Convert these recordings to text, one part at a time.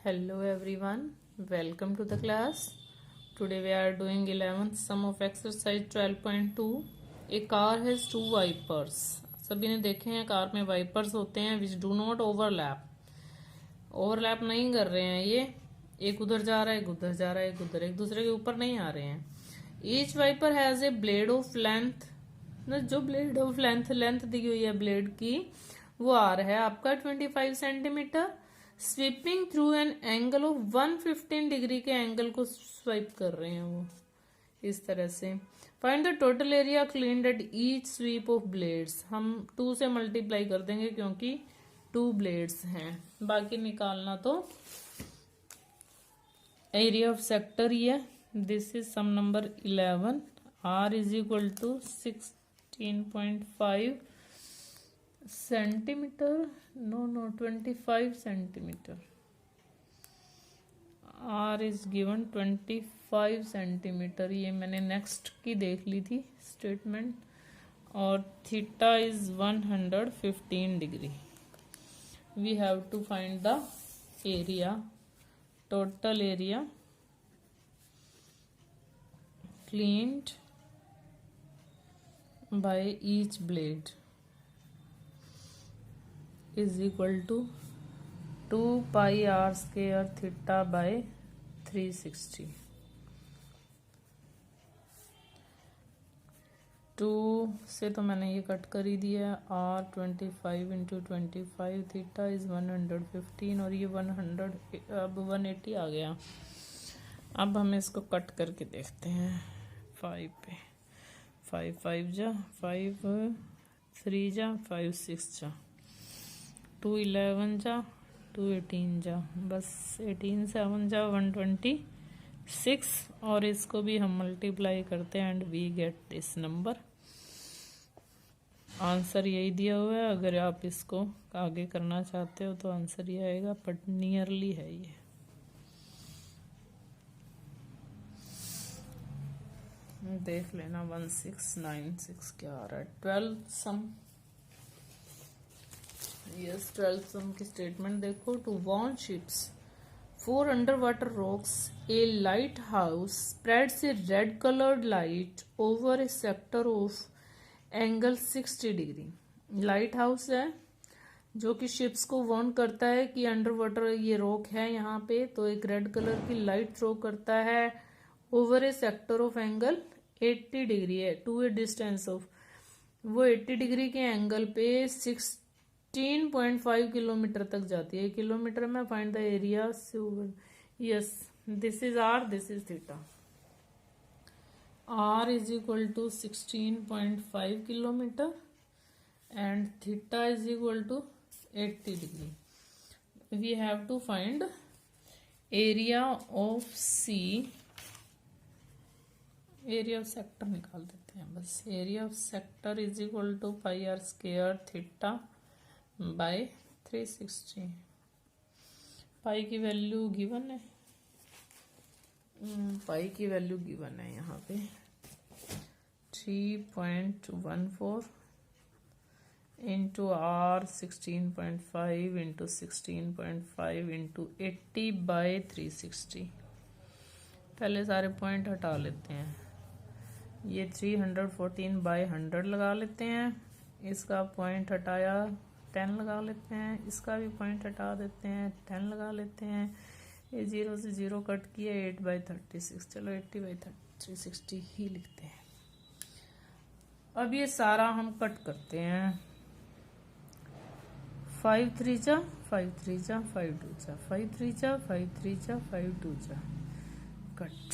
Hello everyone, welcome to the class. Today we are doing 11th sum of exercise 12.2. A car has two wipers. सभी ने देखे हैं car में wipers होते हैं which do not overlap. Overlap नहीं कर रहे हैं ये, एक उधर जा रहा है एक उधर जा रहा है एक उधर, एक दूसरे के ऊपर नहीं आ रहे हैं. Each wiper has a blade of length. जो ब्लेड ऑफ लेंथ दी हुई है ब्लेड की वो आर है आपका 25 centimetre. Sweeping through an angle of 115 degree के एंगल को स्वाइप कर रहे हैं वो इस तरह से. Find the total area cleaned at each sweep of blades. हम 2 से मल्टीप्लाई कर देंगे क्योंकि 2 ब्लेड्स हैं. बाकी निकालना तो एरिया ऑफ सेक्टर ही है. This is sum number 11. R is equal to 16.5 centimetre. no 25 centimetre. R is given 25 centimetre. ये मैंने नेक्स्ट की देख ली थी स्टेटमेंट. और theta is 115 degree. We have to find the area, total area cleaned by each blade is equal to 2 pi r square theta by 360. 2 से तो मैंने ये कट कर ही दिया. r 25 इंटू 25 थीटा इज 115 और ये 100 अब 180 आ गया. अब हम इसको कट करके देखते हैं 5 पे. 5 5 जा 5 3 जा 5 6 जा 2 11 जा 2 18 जा बस 18 7 जा 126. और इसको भी हम मल्टीप्लाई करते हैं and we get this number. Answer यही दिया हुआ है. अगर आप इसको आगे करना चाहते हो तो आंसर ये आएगा, बट नियरली है ये. देख लेना 1696 क्या आ रहा है. 12th सम. यस 12th सम की स्टेटमेंट देखो. To warn ships 4 underwater rocks a lighthouse spreads a red coloured light over a sector of angle 60 degree. Lighthouse है जो कि शिप्स को वार्न करता है कि अंडर वाटर ये रॉक है यहाँ पे, तो एक रेड कलर की लाइट थ्रो करता है over a sector of angle 80 degree है टू ए डिस्टेंस ऑफ. वो 80 डिग्री के एंगल पे 16.5 किलोमीटर तक जाती है. किलोमीटर में find the area. Yes this is R, this is theta. R is equal to 16.5 kilometre and theta is equal to 80 degree. We have to find area of C. Area of sector निकाल देते हैं बस. Area of sector is equal to pi R square theta by 360. Pi की value given है. पाई की value given है यहाँ पे 3.14 into R 16.5 into 16.5 into 80 by 360. पहले सारे पॉइंट हटा लेते हैं. ये 314 बाय 100 लगा लेते हैं. इसका पॉइंट हटाया 10 लगा लेते हैं. इसका भी पॉइंट हटा देते हैं 10 लगा लेते हैं. ये 0 से 0 कट किया 8 बाई 36. चलो 80 बाई 360 ही लिखते हैं. अब ये सारा हम कट करते हैं. 5 3 जा 5 3 जा 5 2 जा 5 3 जा 5 3 जा 5 2 जा कट.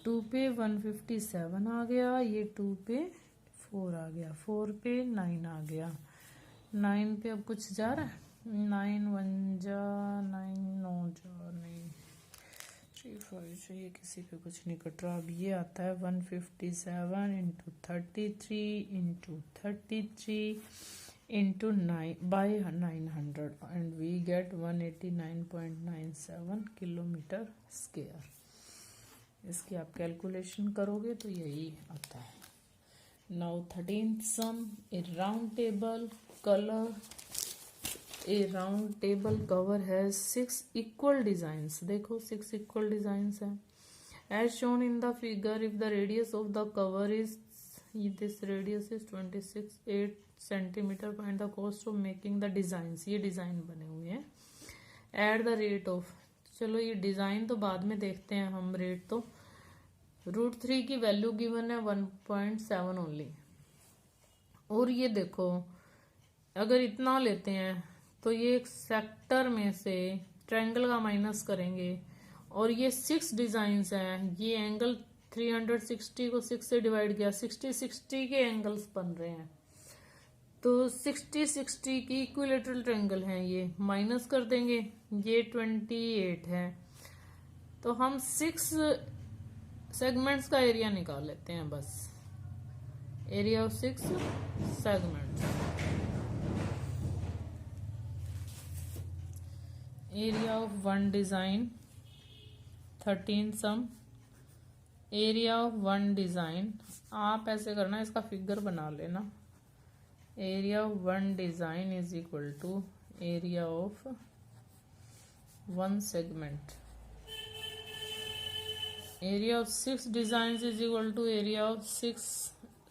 2 पे 157 आ गया. ये 2 पे 4 आ गया. 4 पे 9 आ गया. 9 पे अब कुछ जा रहा है. 9 1 जा 9 9 जा नहीं 3 5 चाहिए. किसी पे कुछ नहीं कट रहा. अब ये आता है 157 into 33 into 33 into 9 by 900 and we get 189.97 kilometre square. इसकी आप कैलकुलेशन करोगे तो यही आता है. Now 13th sum. A round table colour A round table cover has 6 equal designs. देखो 6 equal designs है. As shown in the figure, if the radius of the cover is, this radius is 26.8 centimeter, find the cost of making the designs. ये design बने हुए हैं. Add the rate of, चलो ये design तो बाद में देखते हैं हम. रेट तो √3 की वैल्यू गिवन है 1.7 ओनली. और ये देखो अगर इतना लेते हैं तो ये एक सेक्टर में से ट्रायंगल का माइनस करेंगे. और ये 6 डिजाइन्स हैं. ये एंगल 360 को 6 से डिवाइड किया, 60 के एंगल्स बन रहे हैं. तो 60 की इक्विलेटरल ट्रायंगल हैं. ये माइनस कर देंगे, ये 28 है. तो हम 6 सेगमेंट्स का एरिया निकाल लेते हैं बस. Area of 6 segments. Area of 1 design 13 sum. Area of 1 design, आप ऐसे करना, इसका फिगर बना लेना. Area of 1 design is equal to area of 1 segment. Area of 6 design is equal to area of 6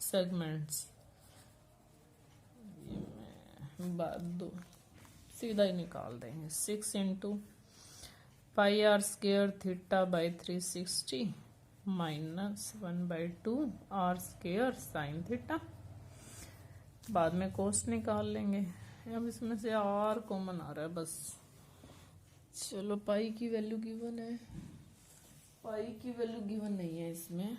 segments. दो सीधा ही निकाल देंगे. 6 into pi R square theta by 360 minus 1/2 R square sine theta. बाद में कोस्ट निकाल लेंगे. अब इसमें से आर कॉमन आ रहा है बस. चलो पाई की वैल्यू गिवन है. पाई की वैल्यू गिवन नहीं है इसमें.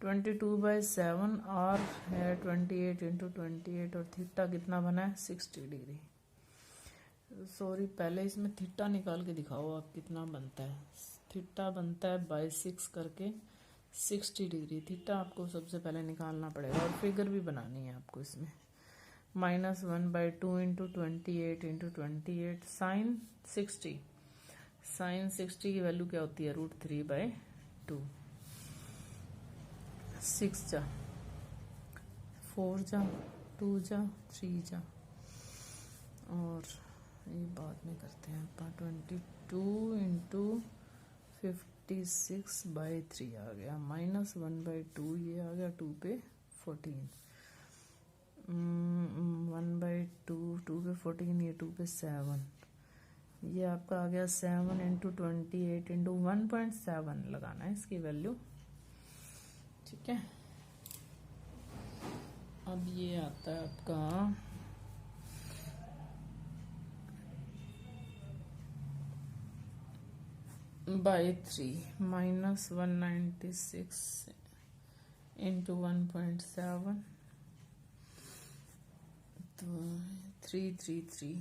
22/7 आर है 28 इंटू 28 और थीटा कितना बना है 60 डिग्री. सॉरी, पहले इसमें थीटा निकाल के दिखाओ आप कितना बनता है. थीटा बनता है बाई 6 करके 60 डिग्री. थीटा आपको सबसे पहले निकालना पड़ेगा और फिगर भी बनानी है आपको इसमें. Minus 1/2 into 28 into 28 sine 60. Sine 60 की वैल्यू क्या होती है √3/2. 6 जा 4 जा 2 जा 3 जा. और ये बाद में करते हैं अपन. 22 इंटू 56/3 आ गया. माइनस 1/2 ये आ गया 2 पे 14. 1/2 2 पे 14 ये 2 पे 7. ये आपका आ गया 7 इंटू 28 इंटू 1.7 लगाना है इसकी वैल्यू. ठीक है. अब ये आता है आपका बाई 3 माइनस 196 इंटू 1.7 तो 333.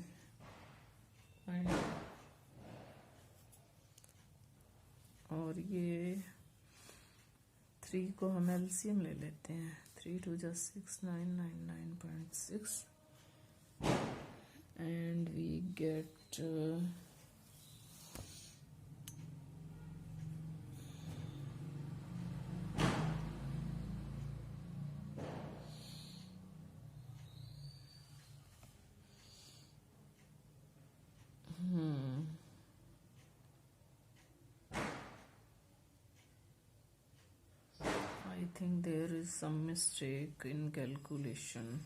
और ये 3 को हम एलसीएम ले लेते हैं. 3 2 जा 6 999.6 and we get I think there is some mistake in calculation.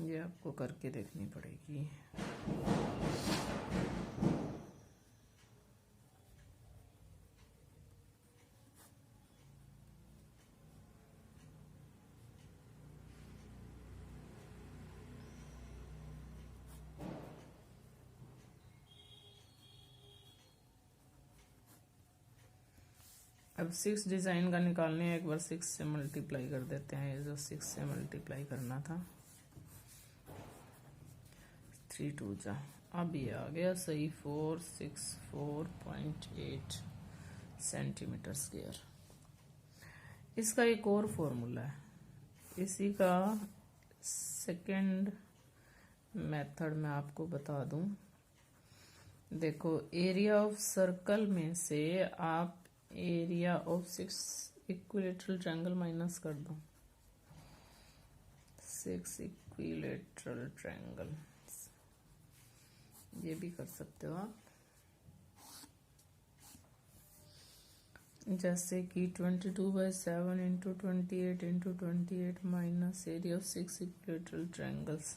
ये आपको करके देखनी पड़ेगी. अब 6 डिजाइन का निकालने है. एक बार 6 से मल्टीप्लाई कर देते हैं. ये जो 6 से मल्टीप्लाई करना था 3 2 जा. अब ये आ गया सही 464.8 सेंटीमीटर स्क्वायर. इसका एक और फॉर्मूला है. इसी का सेकंड मेथड मैं आपको बता दूं। देखो, एरिया ऑफ सर्कल में से आप area of 6 equilateral triangle minus कर दो। 6 इक्विलेटरल ट्रायंगल, ये भी कर सकते हो आप। जैसे कि 22/7 into 28 minus area of 6 equilateral triangles.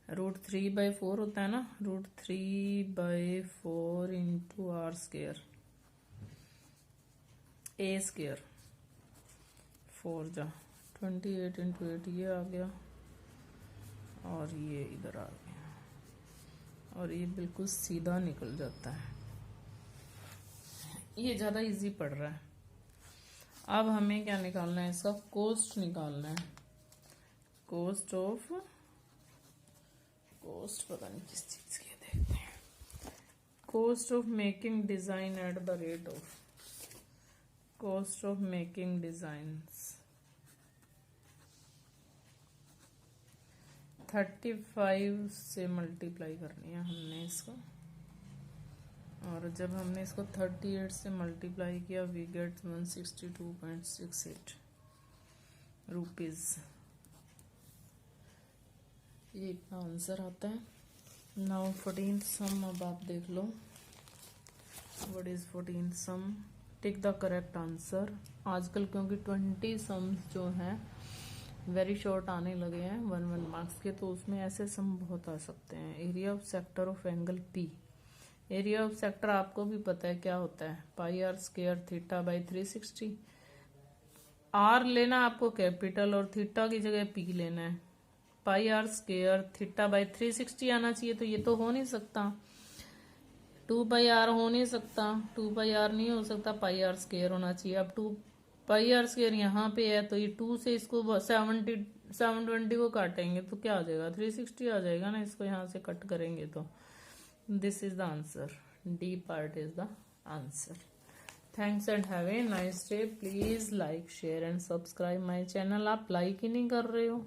√3/4 होता है ना, √3/4 into R square, a square, 4 जा 28 इंटू 8 ये आ गया, और ये इधर आ गया, और ये बिल्कुल सीधा निकल जाता है। ये ज़्यादा इजी पड़ रहा है। अब हमें क्या निकालना है, इसका कॉस्ट निकालना है। कॉस्ट पता नहीं किस चीज़ की, देखते हैं। Cost of making design at the rate of cost of making designs 35 से मल्टीप्लाई करनी है हमने इसको, और जब हमने इसको 38 से मल्टीप्लाई किया वी गेट 162.68 रुपीज़। ये इतना आंसर आता है। नाउ 14th सम, अब आप देख लो what is 14th sum. Tick the correct answer. आजकल क्योंकि 20 सम्स जो हैं वेरी शॉर्ट आने लगे हैं 1 मार्क्स के, तो उसमें ऐसे सम बहुत आ सकते हैं। Area of sector of angle P. Area of sector आपको भी पता है क्या होता है, πr स्क्वायर θ/360। आर लेना आपको कैपिटल और थीटा की जगह पी लेना है। πr स्क्वायर θ/360 आना चाहिए, तो ये तो हो नहीं सकता। 2πr हो नहीं सकता, 2πr नहीं हो सकता, πr स्क्वायर होना चाहिए। अब 2πr स्क्वायर यहाँ पे है, तो ये 2 से इसको 720 को काटेंगे तो क्या आ जाएगा, 360 आ जाएगा ना। इसको यहाँ से कट करेंगे तो this is the answer. D part is the answer. Thanks and have a nice day. Please like, share and subscribe my channel. आप लाइक ही नहीं कर रहे हो।